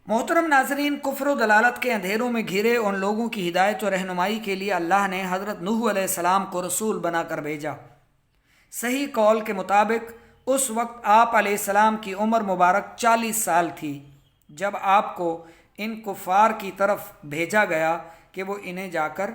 محترم ناظرین، کفر و دلالت کے اندھیروں میں گھرے ان لوگوں کی ہدایت و رہنمائی کے لیے اللہ نے حضرت نوح علیہ السلام کو رسول بنا کر بھیجا۔ صحیح قول کے مطابق اس وقت آپ علیہ السلام کی عمر مبارک 40 سال تھی جب آپ کو ان کفار کی طرف بھیجا گیا کہ وہ انہیں جا کر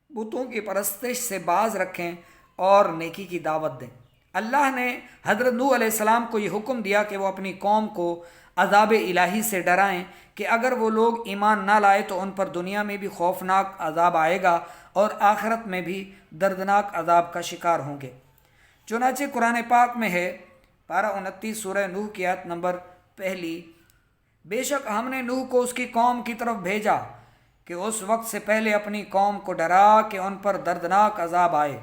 بتوں کی پرستش سے باز رکھیں اور نیکی کی دعوت دیں۔ اللہ نے حضرت نوح علیہ السلام کو یہ حکم دیا کہ وہ اپنی قوم کو عذاب الہی سے ڈرائیں کہ اگر وہ لوگ ایمان نہ لائے تو ان پر دنیا میں بھی خوفناک عذاب آئے گا اور آخرت میں بھی دردناک عذاب کا شکار ہوں گے۔ چنانچہ قرآن پاک میں ہے، پارہ 29 سورہ نوح کی آیت نمبر 1، بے شک ہم نے نوح کو اس کی قوم کی طرف بھیجا کہ اس وقت سے پہلے اپنی قوم کو ڈرا کہ ان پر دردناک عذاب آئے۔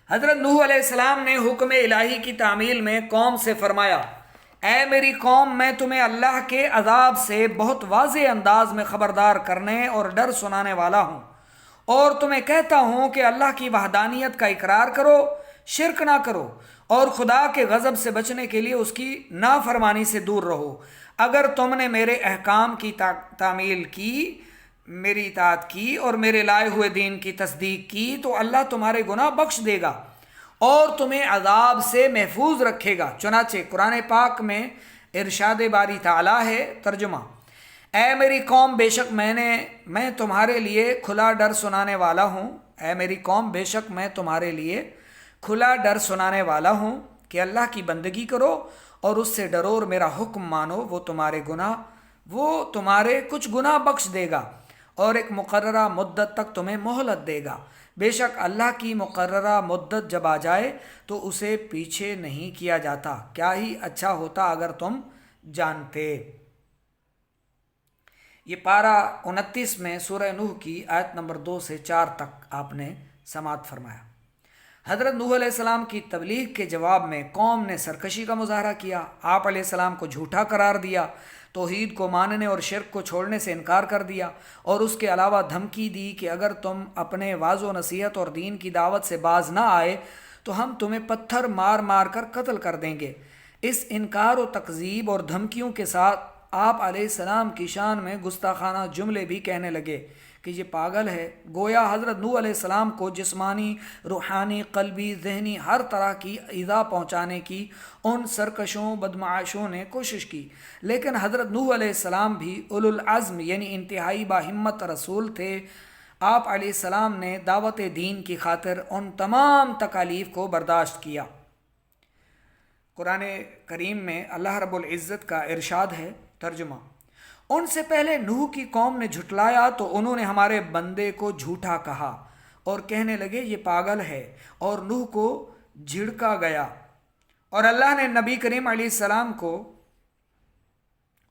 حضرت نوح علیہ السلام نے حکم الہی کی تعمیل میں قوم سے فرمایا، اے میری قوم، میں تمہیں اللہ کے عذاب سے بہت واضح انداز میں خبردار کرنے اور ڈر سنانے والا ہوں، اور تمہیں کہتا ہوں کہ اللہ کی وحدانیت کا اقرار کرو، شرک نہ کرو، اور خدا کے غضب سے بچنے کے لیے اس کی نافرمانی سے دور رہو۔ اگر تم نے میرے احکام کی تعمیل کی، میری اطاعت کی اور میرے لائے ہوئے دین کی تصدیق کی تو اللہ تمہارے گناہ بخش دے گا اور تمہیں عذاب سے محفوظ رکھے گا۔ چنانچہ قرآن پاک میں ارشاد باری تعالیٰ ہے، ترجمہ، اے میری قوم، بے شک میں تمہارے لیے کھلا ڈر سنانے والا ہوں۔ اے میری قوم، بے شک میں تمہارے لیے کھلا ڈر سنانے والا ہوں کہ اللہ کی بندگی کرو اور اس سے ڈرو اور میرا حکم مانو، وہ تمہارے کچھ گناہ بخش دے گا اور ایک مقررہ مدت تک تمہیں مہلت دے گا۔ بے شک اللہ کی مقررہ مدت جب آ جائے تو اسے پیچھے نہیں کیا جاتا۔ کیا ہی اچھا ہوتا اگر تم جانتے۔ یہ پارہ 29 میں سورہ نوح کی آیت نمبر 2 سے 4 تک آپ نے سماعت فرمایا۔ حضرت نوح علیہ السلام کی تبلیغ کے جواب میں قوم نے سرکشی کا مظاہرہ کیا، آپ علیہ السلام کو جھوٹا قرار دیا، توحید کو ماننے اور شرک کو چھوڑنے سے انکار کر دیا، اور اس کے علاوہ دھمکی دی کہ اگر تم اپنے واعظ و نصیحت اور دین کی دعوت سے باز نہ آئے تو ہم تمہیں پتھر مار مار کر قتل کر دیں گے۔ اس انکار و تکذیب اور دھمکیوں کے ساتھ آپ علیہ السلام کی شان میں گستاخانہ جملے بھی کہنے لگے کہ یہ پاگل ہے۔ گویا حضرت نوح علیہ السلام کو جسمانی، روحانی، قلبی، ذہنی ہر طرح کی ایذا پہنچانے کی ان سرکشوں بدمعاشوں نے کوشش کی، لیکن حضرت نوح علیہ السلام بھی اولو العزم یعنی انتہائی باہمت رسول تھے۔ آپ علیہ السلام نے دعوت دین کی خاطر ان تمام تکالیف کو برداشت کیا۔ قرآن کریم میں اللہ رب العزت کا ارشاد ہے، ترجمہ، ان سے پہلے نوح کی قوم نے جھٹلایا تو انہوں نے ہمارے بندے کو جھوٹا کہا اور کہنے لگے یہ پاگل ہے، اور نوح کو جھڑکا گیا، اور اللہ نے نبی کریم علیہ السلام کو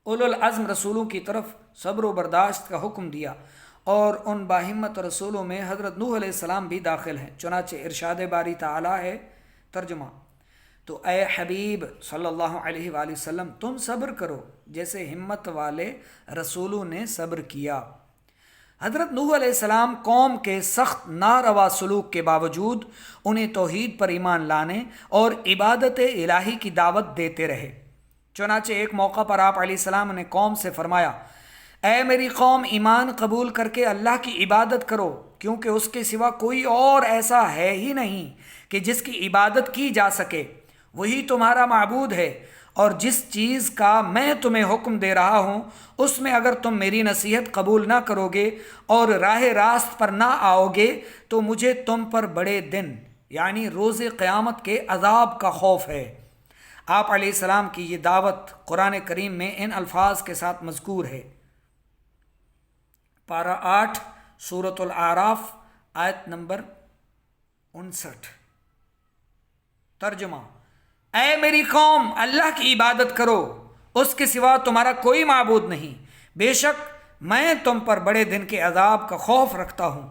اولو العزم رسولوں کی طرف صبر و برداشت کا حکم دیا، اور ان باہمت رسولوں میں حضرت نوح علیہ السلام بھی داخل ہیں۔ چنانچہ ارشاد باری تعالیٰ ہے، ترجمہ، تو اے حبیب صلی اللہ علیہ وآلہ وسلم، تم صبر کرو جیسے ہمت والے رسولوں نے صبر کیا۔ حضرت نوح علیہ السلام قوم کے سخت ناروا سلوک کے باوجود انہیں توحید پر ایمان لانے اور عبادت الہی کی دعوت دیتے رہے۔ چنانچہ ایک موقع پر آپ علیہ السلام نے قوم سے فرمایا، اے میری قوم، ایمان قبول کر کے اللہ کی عبادت کرو، کیونکہ اس کے سوا کوئی اور ایسا ہے ہی نہیں کہ جس کی عبادت کی جا سکے، وہی تمہارا معبود ہے، اور جس چیز کا میں تمہیں حکم دے رہا ہوں اس میں اگر تم میری نصیحت قبول نہ کرو گے اور راہ راست پر نہ آؤ گے تو مجھے تم پر بڑے دن یعنی روز قیامت کے عذاب کا خوف ہے۔ آپ علیہ السلام کی یہ دعوت قرآن کریم میں ان الفاظ کے ساتھ مذکور ہے، پارہ 8 سورۃ الاعراف آیت نمبر 59، ترجمہ، اے میری قوم، اللہ کی عبادت کرو، اس کے سوا تمہارا کوئی معبود نہیں، بے شک میں تم پر بڑے دن کے عذاب کا خوف رکھتا ہوں۔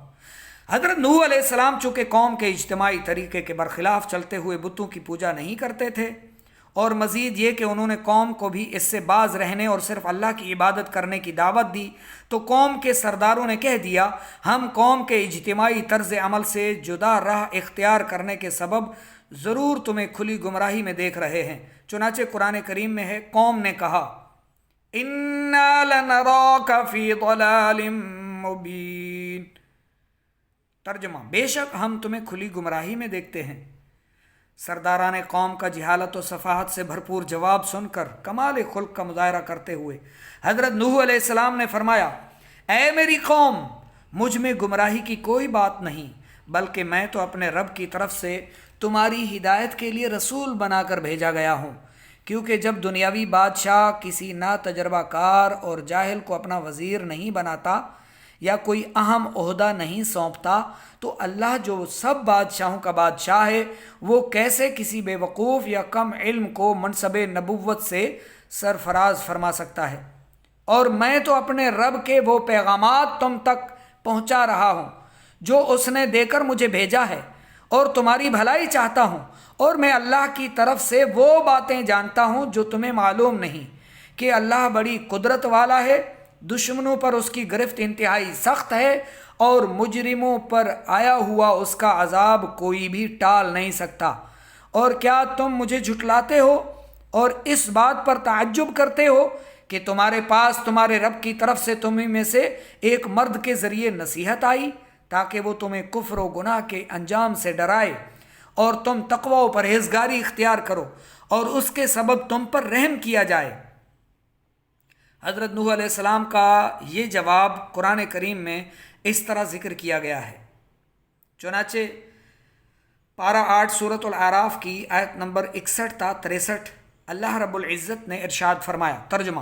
حضرت نوح علیہ السلام چونکہ قوم کے اجتماعی طریقے کے برخلاف چلتے ہوئے بتوں کی پوجا نہیں کرتے تھے، اور مزید یہ کہ انہوں نے قوم کو بھی اس سے باز رہنے اور صرف اللہ کی عبادت کرنے کی دعوت دی، تو قوم کے سرداروں نے کہہ دیا، ہم قوم کے اجتماعی طرز عمل سے جدا راہ اختیار کرنے کے سبب ضرور تمہیں کھلی گمراہی میں دیکھ رہے ہیں۔ چنانچہ قرآن کریم میں ہے، قوم نے کہا، انا لنراک فی ضلال مبین۔ ترجمہ: بے شک ہم تمہیں کھلی گمراہی میں دیکھتے ہیں۔ سرداران قوم کا جہالت و صفاحت سے بھرپور جواب سن کر کمال خلق کا مظاہرہ کرتے ہوئے حضرت نوح علیہ السلام نے فرمایا: اے میری قوم، مجھ میں گمراہی کی کوئی بات نہیں، بلکہ میں تو اپنے رب کی طرف سے تمہاری ہدایت کے لیے رسول بنا کر بھیجا گیا ہوں، کیونکہ جب دنیاوی بادشاہ کسی نا تجربہ کار اور جاہل کو اپنا وزیر نہیں بناتا یا کوئی اہم عہدہ نہیں سونپتا، تو اللہ جو سب بادشاہوں کا بادشاہ ہے، وہ کیسے کسی بے وقوف یا کم علم کو منصب نبوت سے سرفراز فرما سکتا ہے؟ اور میں تو اپنے رب کے وہ پیغامات تم تک پہنچا رہا ہوں جو اس نے دے کر مجھے بھیجا ہے، اور تمہاری بھلائی چاہتا ہوں، اور میں اللہ کی طرف سے وہ باتیں جانتا ہوں جو تمہیں معلوم نہیں، کہ اللہ بڑی قدرت والا ہے، دشمنوں پر اس کی گرفت انتہائی سخت ہے، اور مجرموں پر آیا ہوا اس کا عذاب کوئی بھی ٹال نہیں سکتا۔ اور کیا تم مجھے جھٹلاتے ہو اور اس بات پر تعجب کرتے ہو کہ تمہارے پاس تمہارے رب کی طرف سے تمہیں میں سے ایک مرد کے ذریعے نصیحت آئی تاکہ وہ تمہیں کفر و گناہ کے انجام سے ڈرائے اور تم تقوی و پرہیزگاری اختیار کرو اور اس کے سبب تم پر رحم کیا جائے؟ حضرت نوح علیہ السلام کا یہ جواب قرآن کریم میں اس طرح ذکر کیا گیا ہے۔ چنانچہ پارہ 8 سورۃ الاعراف کی آیت نمبر 61 تا 63 اللہ رب العزت نے ارشاد فرمایا۔ ترجمہ: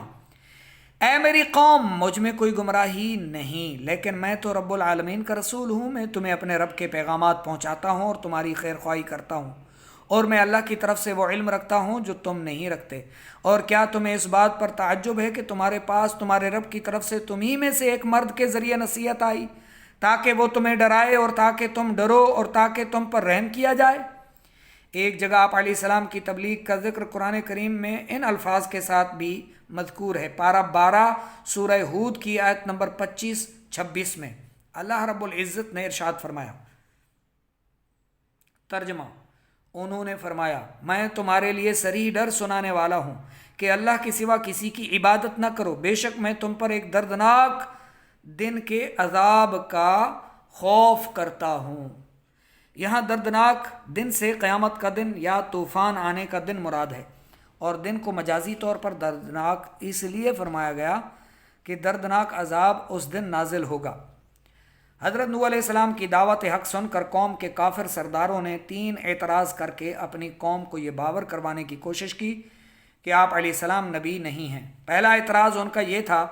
اے میری قوم، مجھ میں کوئی گمراہی نہیں، لیکن میں تو رب العالمین کا رسول ہوں۔ میں تمہیں اپنے رب کے پیغامات پہنچاتا ہوں اور تمہاری خیر خواہی کرتا ہوں، اور میں اللہ کی طرف سے وہ علم رکھتا ہوں جو تم نہیں رکھتے۔ اور کیا تمہیں اس بات پر تعجب ہے کہ تمہارے پاس تمہارے رب کی طرف سے تمہیں میں سے ایک مرد کے ذریعے نصیحت آئی تاکہ وہ تمہیں ڈرائے اور تاکہ تم ڈرو اور تاکہ تم پر رحم کیا جائے؟ ایک جگہ آپ علیہ السلام کی تبلیغ کا ذکر قرآن کریم میں ان الفاظ کے ساتھ بھی مذکور ہے۔ پارہ 12 سورہ ہود کی آیت نمبر 25-26 میں اللہ رب العزت نے ارشاد فرمایا۔ ترجمہ: انہوں نے فرمایا، میں تمہارے لیے صریح ڈر سنانے والا ہوں کہ اللہ کے سوا کسی کی عبادت نہ کرو، بے شک میں تم پر ایک دردناک دن کے عذاب کا خوف کرتا ہوں۔ یہاں دردناک دن سے قیامت کا دن یا طوفان آنے کا دن مراد ہے، اور دن کو مجازی طور پر دردناک اس لیے فرمایا گیا کہ دردناک عذاب اس دن نازل ہوگا۔ حضرت نوح علیہ السلام کی دعوت حق سن کر قوم کے کافر سرداروں نے 3 اعتراض کر کے اپنی قوم کو یہ باور کروانے کی کوشش کی کہ آپ علیہ السلام نبی نہیں ہیں۔ پہلا اعتراض ان کا یہ تھا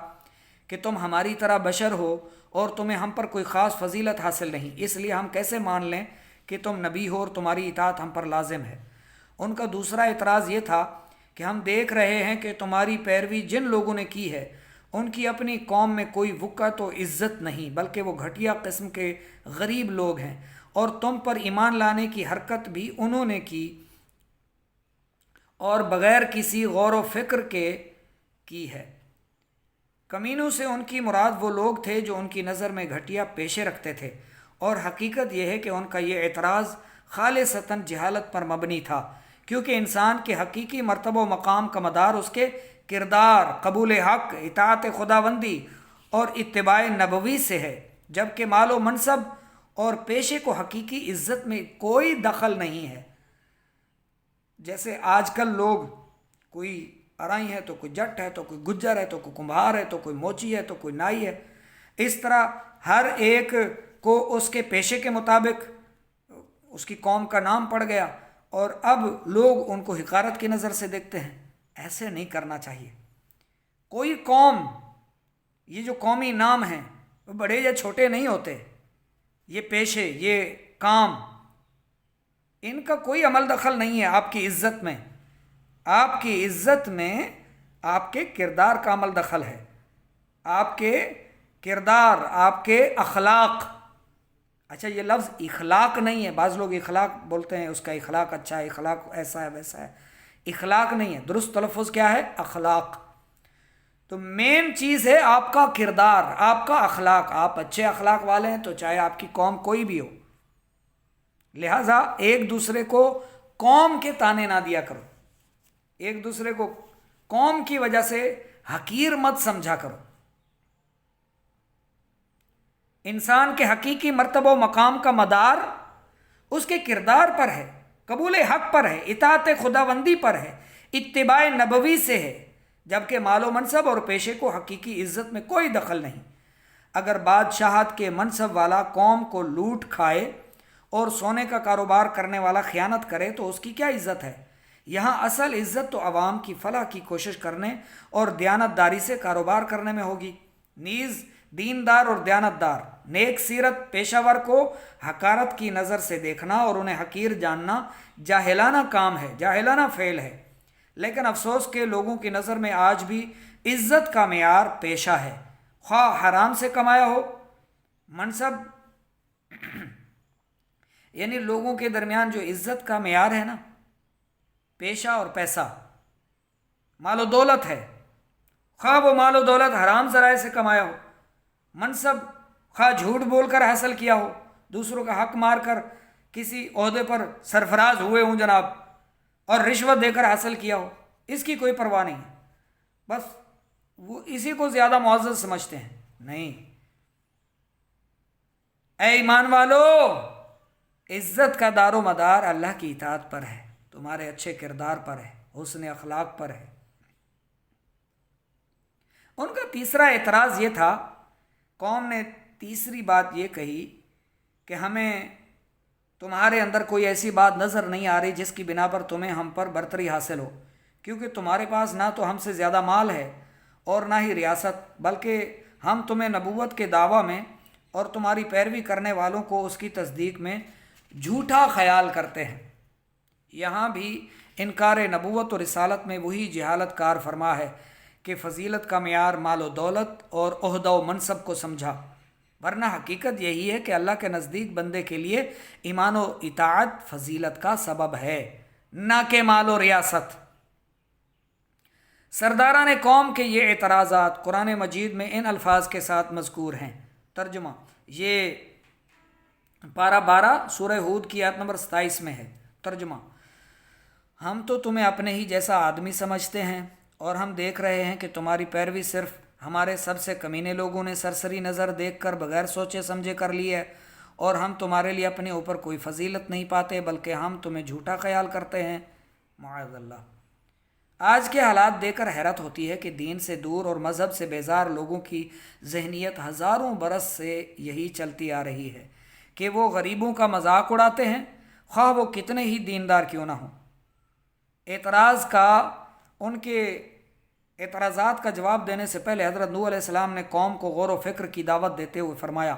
کہ تم ہماری طرح بشر ہو اور تمہیں ہم پر کوئی خاص فضیلت حاصل نہیں، اس لیے ہم کیسے مان لیں کہ تم نبی ہو اور تمہاری اطاعت ہم پر لازم ہے۔ ان کا دوسرا اعتراض یہ تھا کہ ہم دیکھ رہے ہیں کہ تمہاری پیروی جن لوگوں نے کی ہے ان کی اپنی قوم میں کوئی وقت و عزت نہیں، بلکہ وہ گھٹیا قسم کے غریب لوگ ہیں، اور تم پر ایمان لانے کی حرکت بھی انہوں نے کی اور بغیر کسی غور و فکر کے کی ہے۔ کمینوں سے ان کی مراد وہ لوگ تھے جو ان کی نظر میں گھٹیا پیشے رکھتے تھے، اور حقیقت یہ ہے کہ ان کا یہ اعتراض خالصتاً جہالت پر مبنی تھا، کیونکہ انسان کے حقیقی مرتبہ و مقام کا مدار اس کے کردار، قبول حق، اطاعت خداوندی اور اتباع نبوی سے ہے، جبکہ مال و منصب اور پیشے کو حقیقی عزت میں کوئی دخل نہیں ہے۔ جیسے آج کل لوگ، کوئی ارائی ہے تو کوئی جٹ ہے تو کوئی گجر ہے تو کوئی کمبھار ہے تو کوئی موچی ہے تو کوئی نائی ہے، اس طرح ہر ایک کو اس کے پیشے کے مطابق اس کی قوم کا نام پڑ گیا، اور اب لوگ ان کو حقارت کی نظر سے دیکھتے ہیں۔ ایسے نہیں کرنا چاہیے۔ کوئی قوم، یہ جو قومی نام ہیں وہ بڑے یا چھوٹے نہیں ہوتے، یہ پیشے، یہ کام، ان کا کوئی عمل دخل نہیں ہے آپ کی عزت میں۔ آپ کی عزت میں آپ کے کردار کا عمل دخل ہے، آپ کے کردار، آپ کے اخلاق۔ اچھا، یہ لفظ اخلاق نہیں ہے، بعض لوگ اخلاق بولتے ہیں، اس کا اخلاق اچھا ہے، اخلاق ایسا ہے ویسا ہے۔ اخلاق نہیں ہے، درست تلفظ کیا ہے؟ اخلاق۔ تو مین چیز ہے آپ کا کردار، آپ کا اخلاق۔ آپ اچھے اخلاق والے ہیں تو چاہے آپ کی قوم کوئی بھی ہو، لہٰذا ایک دوسرے کو قوم کے تانے نہ دیا کرو، ایک دوسرے کو قوم کی وجہ سے حقیر مت سمجھا کرو۔ انسان کے حقیقی مرتبہ و مقام کا مدار اس کے کردار پر ہے، قبول حق پر ہے، اطاعت خداوندی پر ہے، اتباع نبوی سے ہے، جبکہ مال و منصب اور پیشے کو حقیقی عزت میں کوئی دخل نہیں۔ اگر بادشاہت کے منصب والا قوم کو لوٹ کھائے اور سونے کا کاروبار کرنے والا خیانت کرے تو اس کی کیا عزت ہے؟ یہاں اصل عزت تو عوام کی فلاح کی کوشش کرنے اور دیانت داری سے کاروبار کرنے میں ہوگی۔ نیز دیندار اور دیانتدار نیک سیرت پیشہ ور کو حقارت کی نظر سے دیکھنا اور انہیں حقیر جاننا جاہلانہ کام ہے، جاہلانہ فعل ہے۔ لیکن افسوس کہ لوگوں کی نظر میں آج بھی عزت کا معیار پیشہ ہے، خواہ حرام سے کمایا ہو منصب، یعنی لوگوں کے درمیان جو عزت کا معیار ہے نا، پیشہ اور پیسہ، مال و دولت ہے، خواہ وہ مال و دولت حرام ذرائع سے کمایا ہو، منصب خواہ جھوٹ بول کر حاصل کیا ہو، دوسروں کا حق مار کر کسی عہدے پر سرفراز ہوئے ہوں جناب، اور رشوت دے کر حاصل کیا ہو، اس کی کوئی پرواہ نہیں ہے، بس وہ اسی کو زیادہ معزز سمجھتے ہیں۔ نہیں، اے ایمان والو، عزت کا دار و مدار اللہ کی اطاعت پر ہے، تمہارے اچھے کردار پر ہے، حسن اخلاق پر ہے۔ ان کا تیسرا اعتراض یہ تھا، قوم نے تیسری بات یہ کہی کہ ہمیں تمہارے اندر کوئی ایسی بات نظر نہیں آ رہی جس کی بنا پر تمہیں ہم پر برتری حاصل ہو، کیونکہ تمہارے پاس نہ تو ہم سے زیادہ مال ہے اور نہ ہی ریاست، بلکہ ہم تمہیں نبوت کے دعویٰ میں اور تمہاری پیروی کرنے والوں کو اس کی تصدیق میں جھوٹا خیال کرتے ہیں۔ یہاں بھی انکار نبوت اور رسالت میں وہی جہالت کار فرما ہے کہ فضیلت کا معیار مال و دولت اور عہدہ و منصب کو سمجھا، ورنہ حقیقت یہی ہے کہ اللہ کے نزدیک بندے کے لیے ایمان و اطاعت فضیلت کا سبب ہے، نہ کہ مال و ریاست۔ سرداران قوم کے یہ اعتراضات قرآن مجید میں ان الفاظ کے ساتھ مذکور ہیں۔ ترجمہ، یہ پارہ 12 سورہ ہود کی آیت نمبر 27 میں ہے۔ ترجمہ، ہم تو تمہیں اپنے ہی جیسا آدمی سمجھتے ہیں اور ہم دیکھ رہے ہیں کہ تمہاری پیروی صرف ہمارے سب سے کمینے لوگوں نے سرسری نظر دیکھ کر بغیر سوچے سمجھے کر لی ہے، اور ہم تمہارے لیے اپنے اوپر کوئی فضیلت نہیں پاتے بلکہ ہم تمہیں جھوٹا خیال کرتے ہیں، معاذ اللہ۔ آج کے حالات دیکھ کر حیرت ہوتی ہے کہ دین سے دور اور مذہب سے بیزار لوگوں کی ذہنیت ہزاروں برس سے یہی چلتی آ رہی ہے کہ وہ غریبوں کا مذاق اڑاتے ہیں، خواہ وہ کتنے ہی دیندار کیوں نہ ہوں۔ ان کے اعتراضات کا جواب دینے سے پہلے حضرت نوح علیہ السلام نے قوم کو غور و فکر کی دعوت دیتے ہوئے فرمایا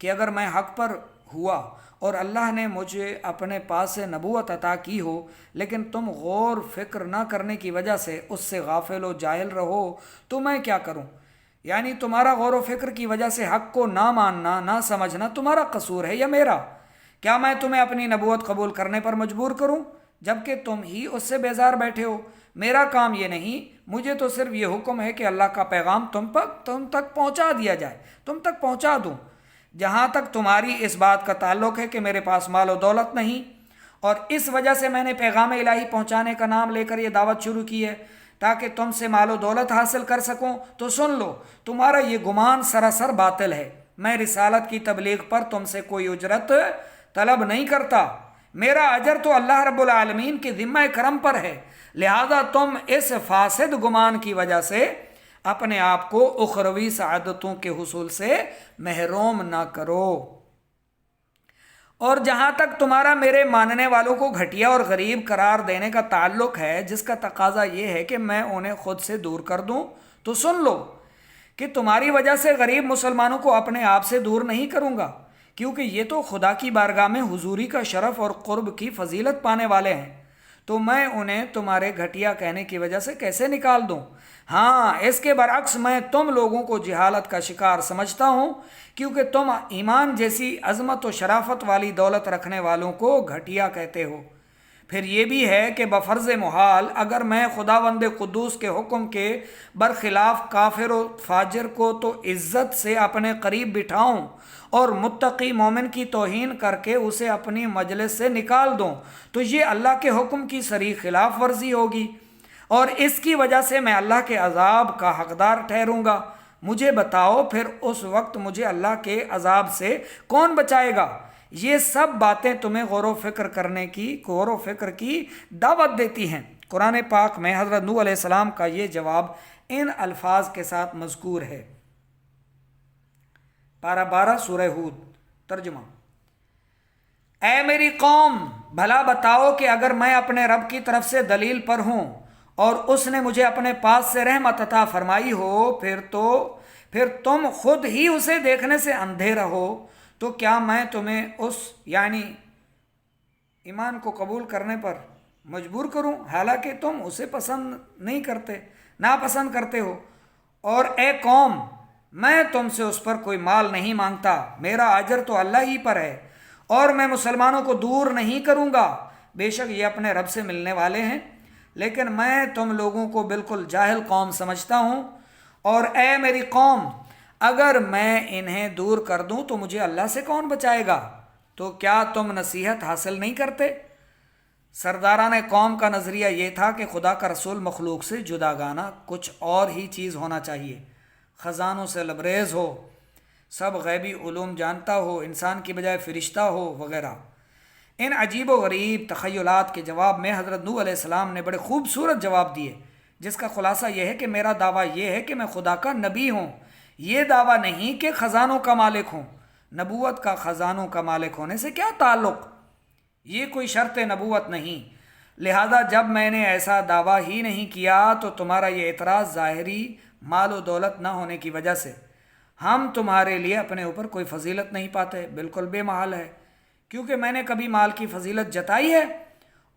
کہ اگر میں حق پر ہوا اور اللہ نے مجھے اپنے پاس سے نبوت عطا کی ہو، لیکن تم غور فکر نہ کرنے کی وجہ سے اس سے غافل و جاہل رہو تو میں کیا کروں؟ یعنی تمہارا غور و فکر کی وجہ سے حق کو نہ ماننا، نہ سمجھنا تمہارا قصور ہے یا میرا؟ کیا میں تمہیں اپنی نبوت قبول کرنے پر مجبور کروں جبکہ تم ہی اس سے بیزار بیٹھے ہو؟ میرا کام یہ نہیں، مجھے تو صرف یہ حکم ہے کہ اللہ کا پیغام تم تک پہنچا دیا جائے، تم تک پہنچا دوں۔ جہاں تک تمہاری اس بات کا تعلق ہے کہ میرے پاس مال و دولت نہیں اور اس وجہ سے میں نے پیغام الہی پہنچانے کا نام لے کر یہ دعوت شروع کی ہے تاکہ تم سے مال و دولت حاصل کر سکوں، تو سن لو، تمہارا یہ گمان سراسر باطل ہے۔ میں رسالت کی تبلیغ پر تم سے کوئی اجرت طلب نہیں کرتا، میرا اجر تو اللہ رب العالمین کے ذمہ کرم پر ہے، لہذا تم اس فاسد گمان کی وجہ سے اپنے آپ کو اخروی سعادتوں کے حصول سے محروم نہ کرو۔ اور جہاں تک تمہارا میرے ماننے والوں کو گھٹیا اور غریب قرار دینے کا تعلق ہے، جس کا تقاضا یہ ہے کہ میں انہیں خود سے دور کر دوں، تو سن لو کہ تمہاری وجہ سے غریب مسلمانوں کو اپنے آپ سے دور نہیں کروں گا، کیونکہ یہ تو خدا کی بارگاہ میں حضوری کا شرف اور قرب کی فضیلت پانے والے ہیں، تو میں انہیں تمہارے گھٹیا کہنے کی وجہ سے کیسے نکال دوں؟ ہاں، اس کے برعکس میں تم لوگوں کو جہالت کا شکار سمجھتا ہوں، کیونکہ تم ایمان جیسی عظمت و شرافت والی دولت رکھنے والوں کو گھٹیا کہتے ہو۔ پھر یہ بھی ہے کہ بفرض محال اگر میں خداوند قدوس کے حکم کے برخلاف کافر و فاجر کو تو عزت سے اپنے قریب بٹھاؤں اور متقی مومن کی توہین کر کے اسے اپنی مجلس سے نکال دوں، تو یہ اللہ کے حکم کی صریح خلاف ورزی ہوگی۔ اور اس کی وجہ سے میں اللہ کے عذاب کا حقدار ٹھہروں گا۔ مجھے بتاؤ پھر اس وقت مجھے اللہ کے عذاب سے کون بچائے گا؟ یہ سب باتیں تمہیں غور و فکر کی دعوت دیتی ہیں۔ قرآن پاک میں حضرت نوح علیہ السلام کا یہ جواب ان الفاظ کے ساتھ مذکور ہے۔ پارہ 12 سورہ ہود، ترجمہ: اے میری قوم، بھلا بتاؤ کہ اگر میں اپنے رب کی طرف سے دلیل پر ہوں اور اس نے مجھے اپنے پاس سے رحمت عطا فرمائی ہو، پھر تم خود ہی اسے دیکھنے سے اندھے رہو، تو کیا میں تمہیں اس یعنی ایمان کو قبول کرنے پر مجبور کروں، حالانکہ تم اسے پسند نہیں کرتے، ناپسند کرتے ہو؟ اور اے قوم، میں تم سے اس پر کوئی مال نہیں مانگتا، میرا اجر تو اللہ ہی پر ہے، اور میں مسلمانوں کو دور نہیں کروں گا، بے شک یہ اپنے رب سے ملنے والے ہیں، لیکن میں تم لوگوں کو بالکل جاہل قوم سمجھتا ہوں۔ اور اے میری قوم، اگر میں انہیں دور کر دوں تو مجھے اللہ سے کون بچائے گا؟ تو کیا تم نصیحت حاصل نہیں کرتے؟ سرداران قوم کا نظریہ یہ تھا کہ خدا کا رسول مخلوق سے جداگانہ کچھ اور ہی چیز ہونا چاہیے، خزانوں سے لبریز ہو، سب غیبی علوم جانتا ہو، انسان کی بجائے فرشتہ ہو وغیرہ۔ ان عجیب و غریب تخیلات کے جواب میں حضرت نوح علیہ السلام نے بڑے خوبصورت جواب دیے، جس کا خلاصہ یہ ہے کہ میرا دعویٰ یہ ہے کہ میں خدا کا نبی ہوں، یہ دعویٰ نہیں کہ خزانوں کا مالک ہوں۔ نبوت کا خزانوں کا مالک ہونے سے کیا تعلق؟ یہ کوئی شرط نبوت نہیں، لہذا جب میں نے ایسا دعویٰ ہی نہیں کیا تو تمہارا یہ اعتراض ظاہری مال و دولت نہ ہونے کی وجہ سے ہم تمہارے لیے اپنے اوپر کوئی فضیلت نہیں پاتے بالکل بے محال ہے، کیونکہ میں نے کبھی مال کی فضیلت جتائی ہے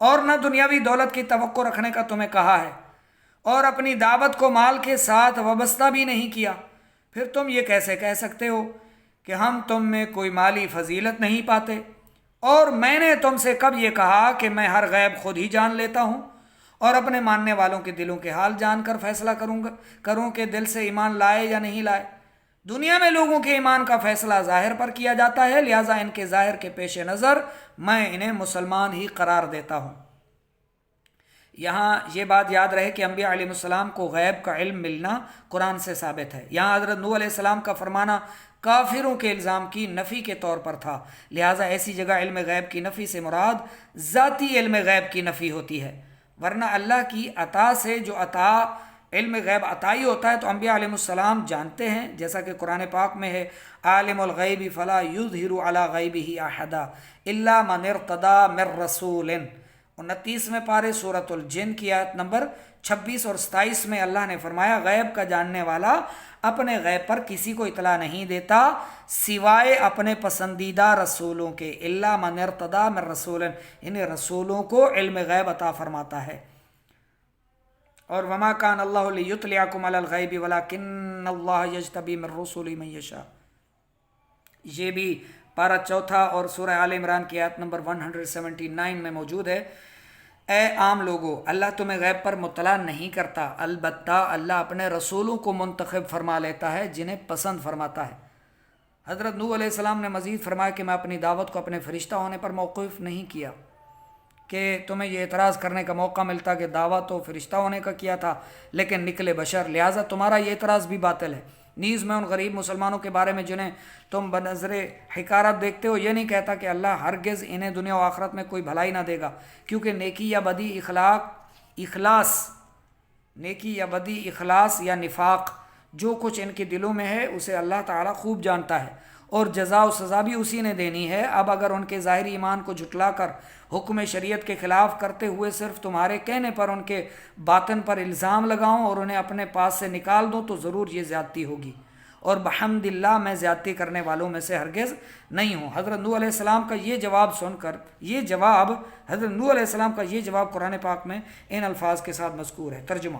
اور نہ دنیاوی دولت کی توقع رکھنے کا تمہیں کہا ہے، اور اپنی دعوت کو مال کے ساتھ وابستہ بھی نہیں کیا۔ پھر تم یہ کیسے کہہ سکتے ہو کہ ہم تم میں کوئی مالی فضیلت نہیں پاتے؟ اور میں نے تم سے کب یہ کہا کہ میں ہر غیب خود ہی جان لیتا ہوں اور اپنے ماننے والوں کے دلوں کے حال جان کر فیصلہ کروں کہ دل سے ایمان لائے یا نہیں لائے؟ دنیا میں لوگوں کے ایمان کا فیصلہ ظاہر پر کیا جاتا ہے، لہٰذا ان کے ظاہر کے پیش نظر میں انہیں مسلمان ہی قرار دیتا ہوں۔ یہاں یہ بات یاد رہے کہ انبیاء علیہ السلام کو غیب کا علم ملنا قرآن سے ثابت ہے۔ یہاں حضرت نوح علیہ السلام کا فرمانا کافروں کے الزام کی نفی کے طور پر تھا، لہٰذا ایسی جگہ علم غیب کی نفی سے مراد ذاتی علم غیب کی نفی ہوتی ہے، ورنہ اللہ کی عطا سے جو عطا علم غیب عطائی ہوتا ہے تو انبیاء علیہ السلام جانتے ہیں، جیسا کہ قرآن پاک میں ہے عالم الغیب فلا یظہر علی غیبہ احدا الا من ارتضی من رسول۔ 29ویں پارے سورۃ الجن کی آیت نمبر 26 اور 27 میں اللہ نے فرمایا غیب کا جاننے والا اپنے غیب پر کسی کو اطلاع نہیں دیتا سوائے اپنے پسندیدہ رسولوں کے، الا من ارتضی من رسول، انہیں رسولوں کو علم غیب عطا فرماتا ہے۔ اور وما کان اللہ لیطلعکم علی الغیب ولکن اللہ یجتبی من رسلہ من یشاء، یہ بھی پارہ 4 اور سورہ آل عمران کی آیت نمبر 179 میں موجود ہے۔ اے عام لوگو، اللہ تمہیں غیب پر مطلع نہیں کرتا، البتہ اللہ اپنے رسولوں کو منتخب فرما لیتا ہے جنہیں پسند فرماتا ہے۔ حضرت نوح علیہ السلام نے مزید فرمایا کہ میں اپنی دعوت کو اپنے فرشتہ ہونے پر موقوف نہیں کیا کہ تمہیں یہ اعتراض کرنے کا موقع ملتا کہ دعویٰ تو فرشتہ ہونے کا کیا تھا لیکن نکلے بشر، لہٰذا تمہارا یہ اعتراض بھی باطل ہے۔ نیز میں ان غریب مسلمانوں کے بارے میں جنہیں تم بنظر حقارت دیکھتے ہو یہ نہیں کہتا کہ اللہ ہرگز انہیں دنیا و آخرت میں کوئی بھلائی نہ دے گا، کیونکہ نیکی یا بدی اخلاص یا نفاق جو کچھ ان کے دلوں میں ہے اسے اللہ تعالیٰ خوب جانتا ہے، اور جزا و سزا بھی اسی نے دینی ہے۔ اب اگر ان کے ظاہری ایمان کو جھٹلا کر حکم شریعت کے خلاف کرتے ہوئے صرف تمہارے کہنے پر ان کے باطن پر الزام لگاؤں اور انہیں اپنے پاس سے نکال دوں تو ضرور یہ زیادتی ہوگی، اور بحمد اللہ میں زیادتی کرنے والوں میں سے ہرگز نہیں ہوں۔ حضرت نوح علیہ السلام کا یہ جواب قرآن پاک میں ان الفاظ کے ساتھ مذکور ہے۔ ترجمہ: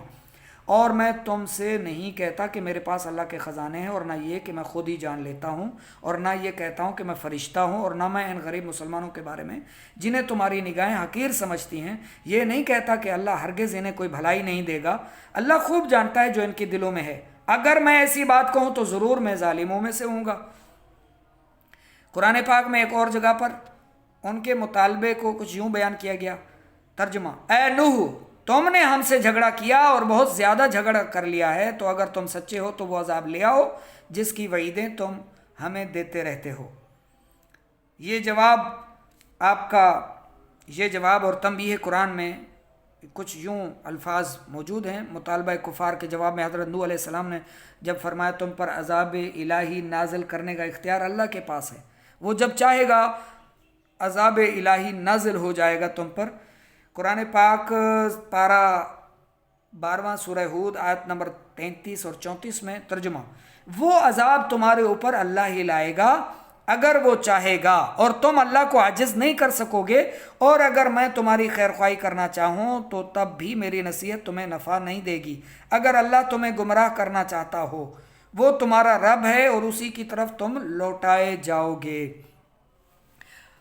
اور میں تم سے نہیں کہتا کہ میرے پاس اللہ کے خزانے ہیں، اور نہ یہ کہ میں خود ہی جان لیتا ہوں، اور نہ یہ کہتا ہوں کہ میں فرشتہ ہوں، اور نہ میں ان غریب مسلمانوں کے بارے میں جنہیں تمہاری نگاہیں حقیر سمجھتی ہیں یہ نہیں کہتا کہ اللہ ہرگز انہیں کوئی بھلائی نہیں دے گا۔ اللہ خوب جانتا ہے جو ان کے دلوں میں ہے، اگر میں ایسی بات کہوں تو ضرور میں ظالموں میں سے ہوں گا۔ قرآن پاک میں ایک اور جگہ پر ان کے مطالبے کو کچھ یوں بیان کیا گیا۔ ترجمہ: اے نوح، تم نے ہم سے جھگڑا کیا اور بہت زیادہ جھگڑا کر لیا ہے، تو اگر تم سچے ہو تو وہ عذاب لے آؤ جس کی وعیدیں تم ہمیں دیتے رہتے ہو۔ یہ جواب آپ کا، یہ جواب اور تنبیہ قرآن میں کچھ یوں الفاظ موجود ہیں۔ مطالبہ کفار کے جواب میں حضرت نوح علیہ السلام نے جب فرمایا تم پر عذاب الہی نازل کرنے کا اختیار اللہ کے پاس ہے، وہ جب چاہے گا عذاب الہی نازل ہو جائے گا تم پر۔ قرآن پاک پارہ 12 سورہ ہود آیت نمبر 33 اور 34 میں ترجمہ، وہ عذاب تمہارے اوپر اللہ ہی لائے گا اگر وہ چاہے گا، اور تم اللہ کو عاجز نہیں کر سکو گے، اور اگر میں تمہاری خیر خواہی کرنا چاہوں تو تب بھی میری نصیحت تمہیں نفع نہیں دے گی۔ اگر اللہ تمہیں گمراہ کرنا چاہتا ہو، وہ تمہارا رب ہے اور اسی کی طرف تم لوٹائے جاؤ گے۔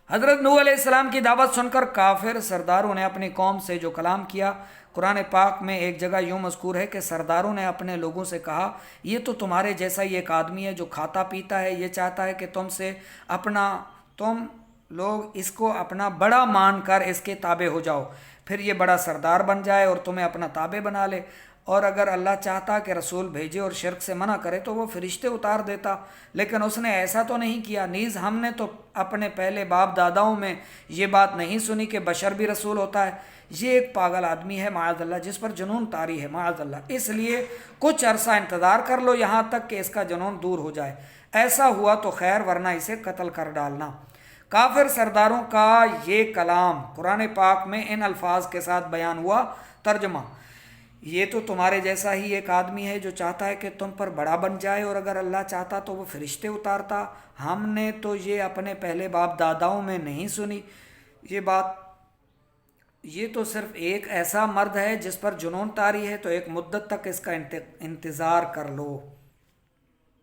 حضرت نوح علیہ السلام کی دعوت سن کر کافر سرداروں نے اپنی قوم سے جو کلام کیا، قرآن پاک میں ایک جگہ یوں مذکور ہے کہ سرداروں نے اپنے لوگوں سے کہا، یہ تو تمہارے جیسا ہی ایک آدمی ہے جو کھاتا پیتا ہے، یہ چاہتا ہے کہ تم لوگ اس کو اپنا بڑا مان کر اس کے تابع ہو جاؤ، پھر یہ بڑا سردار بن جائے اور تمہیں اپنا تابع بنا لے۔ اور اگر اللہ چاہتا کہ رسول بھیجے اور شرک سے منع کرے تو وہ فرشتے اتار دیتا، لیکن اس نے ایسا تو نہیں کیا۔ نیز ہم نے تو اپنے پہلے باپ داداؤں میں یہ بات نہیں سنی کہ بشر بھی رسول ہوتا ہے۔ یہ ایک پاگل آدمی ہے معاذ اللہ، جس پر جنون طاری ہے معاذ اللہ، اس لیے کچھ عرصہ انتظار کر لو یہاں تک کہ اس کا جنون دور ہو جائے، ایسا ہوا تو خیر ورنہ اسے قتل کر ڈالنا۔ کافر سرداروں کا یہ کلام قرآن پاک میں ان الفاظ کے ساتھ بیان ہوا۔ ترجمہ، یہ تو تمہارے جیسا ہی ایک آدمی ہے جو چاہتا ہے کہ تم پر بڑا بن جائے، اور اگر اللہ چاہتا تو وہ فرشتے اتارتا۔ ہم نے تو یہ اپنے پہلے باپ داداؤں میں نہیں سنی یہ تو صرف ایک ایسا مرد ہے جس پر جنون طاری ہے، تو ایک مدت تک اس کا انتظار کر لو۔